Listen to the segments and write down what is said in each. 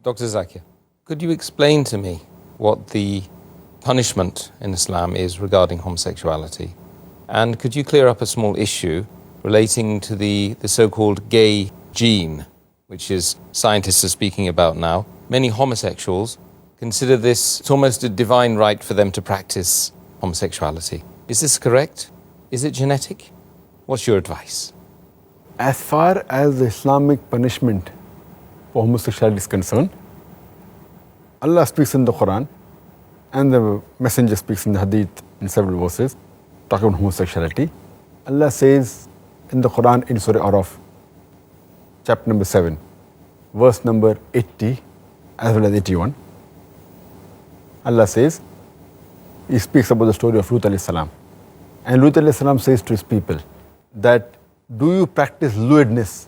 Dr. Zakir, could you explain to me what the punishment in Islam is regarding homosexuality? And could you clear up a small issue relating to the so-called gay gene, which is scientists are speaking about now? Many homosexuals consider this, it's almost a divine right for them to practice homosexuality. Is this correct? Is it genetic? What's your advice? As far as the Islamic punishment for homosexuality is concerned, Allah speaks in the Quran and the Messenger speaks in the Hadith in several verses talking about homosexuality. Allah says in the Quran in Surah Araf, chapter number 7, verse number 80 as well as 81. Allah says, He speaks about the story of Lut alayhi salam. And Lut alayhi salam says to his people that, do you practice lewdness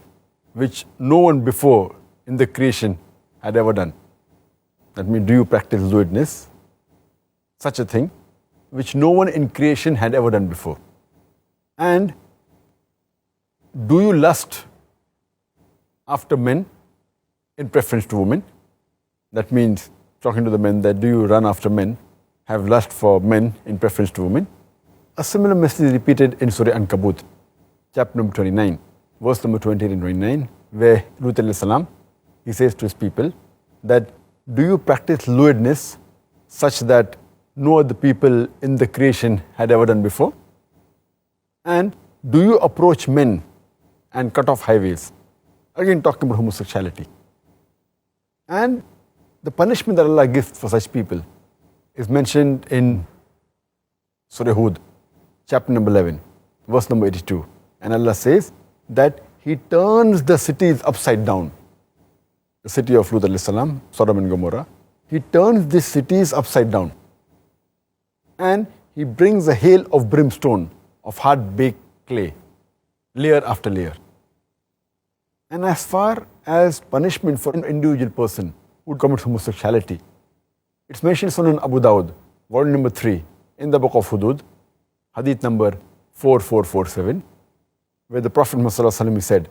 which no one before in the creation had ever done? That means, do you practice lewdness, such a thing, which no one in creation had ever done before? And do you lust after men in preference to women? That means, talking to the men, that do you run after men, have lust for men in preference to women? A similar message is repeated in Surah Ankabut, chapter number 29, verse number 28 and 29, where Lut alayhi salam, he says to his people that, do you practice lewdness such that no other people in the creation had ever done before? And do you approach men and cut off highways? Again, talking about homosexuality. And the punishment that Allah gives for such people is mentioned in Surah Hud, chapter number 11, verse number 82. And Allah says that He turns the cities upside down. The city of Lut alayhi salam, Sodom and Gomorrah, He turns these cities upside down. And He brings a hail of brimstone, of hard-baked clay, layer after layer. And as far as punishment for an individual person who commits homosexuality, it's mentioned in Sunan Abu Dawud, volume number 3, in the book of Hudud, hadith number 4447, where the Prophet Muhammad said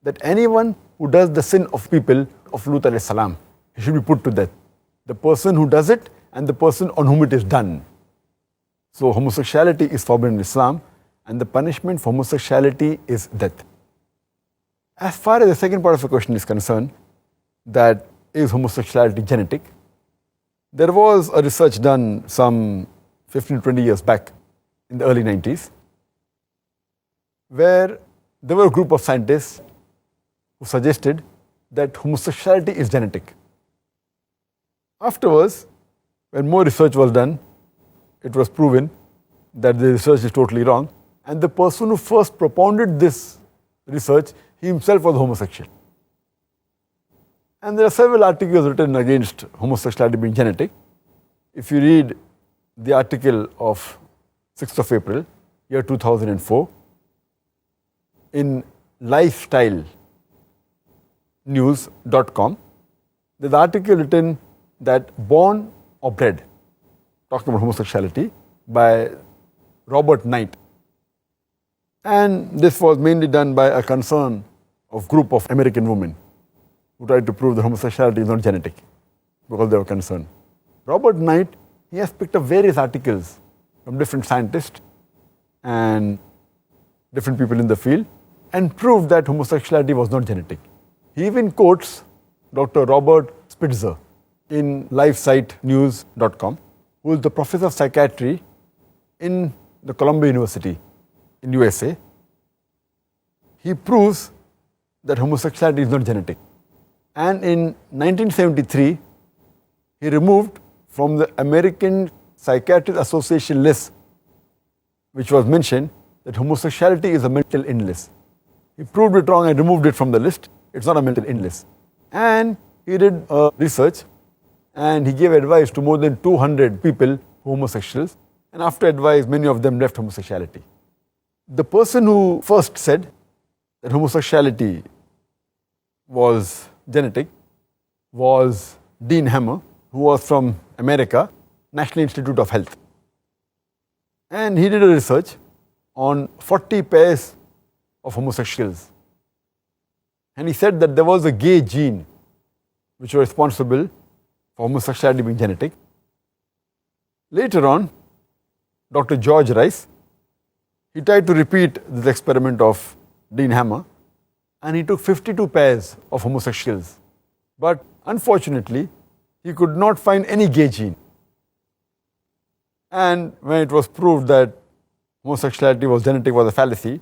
that anyone who does the sin of people of Lut alayhi salam, he should be put to death. The person who does it and the person on whom it is done. So homosexuality is forbidden in Islam, and the punishment for homosexuality is death. As far as the second part of the question is concerned, that is homosexuality genetic? There was a research done some 15-20 years back in the early 90s, where there were a group of scientists who suggested that homosexuality is genetic. Afterwards, when more research was done, it was proven that the research is totally wrong, and the person who first propounded this research, he himself was homosexual. And there are several articles written against homosexuality being genetic. If you read the article of 6th of April, year 2004, in lifestylenews.com, there's an article written that Born or Bred, talking about homosexuality, by Robert Knight. And this was mainly done by a concern of group of American women who tried to prove that homosexuality is not genetic because they were concerned. Robert Knight, he has picked up various articles from different scientists and different people in the field and proved that homosexuality was not genetic. He even quotes Dr. Robert Spitzer in lifesitenews.com, who is the professor of psychiatry in the Columbia University in USA. He proves that homosexuality is not genetic. And in 1973, he removed from the American Psychiatric Association list, which was mentioned, that homosexuality is a mental illness. He proved it wrong and removed it from the list. It's not a mental illness. And he did research and he gave advice to more than 200 people who are homosexuals. And after advice, many of them left homosexuality. The person who first said that homosexuality was genetic was Dean Hammer, who was from America, National Institute of Health. And he did a research on 40 pairs of homosexuals. And he said that there was a gay gene which were responsible for homosexuality being genetic. Later on, Dr. George Rice, he tried to repeat this experiment of Dean Hammer, and he took 52 pairs of homosexuals. But unfortunately, he could not find any gay gene. And when it was proved that homosexuality was genetic was a fallacy,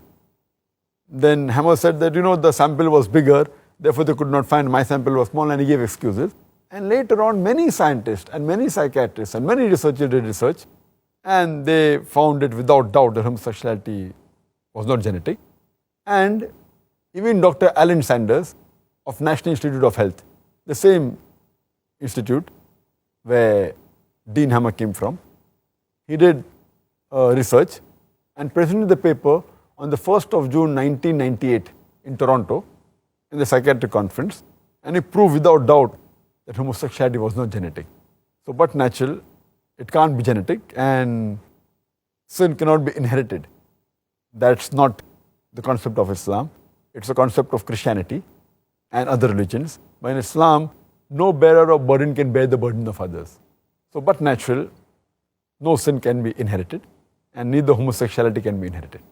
then Hammer said that, the sample was bigger, therefore they could not find, my sample was small, and he gave excuses. And later on, many scientists and many psychiatrists and many researchers did research, and they found it without doubt that homosexuality was not genetic. And even Dr. Alan Sanders of National Institute of Health, the same institute where Dean Hammer came from, he did research and presented the paper on the 1st of June 1998 in Toronto in the psychiatric conference, and he proved without doubt that homosexuality was not genetic. So, but natural, it can't be genetic, and sin cannot be inherited. That's not the concept of Islam. It's a concept of Christianity and other religions. But in Islam, no bearer of burden can bear the burden of others. So, but natural, no sin can be inherited, and neither homosexuality can be inherited.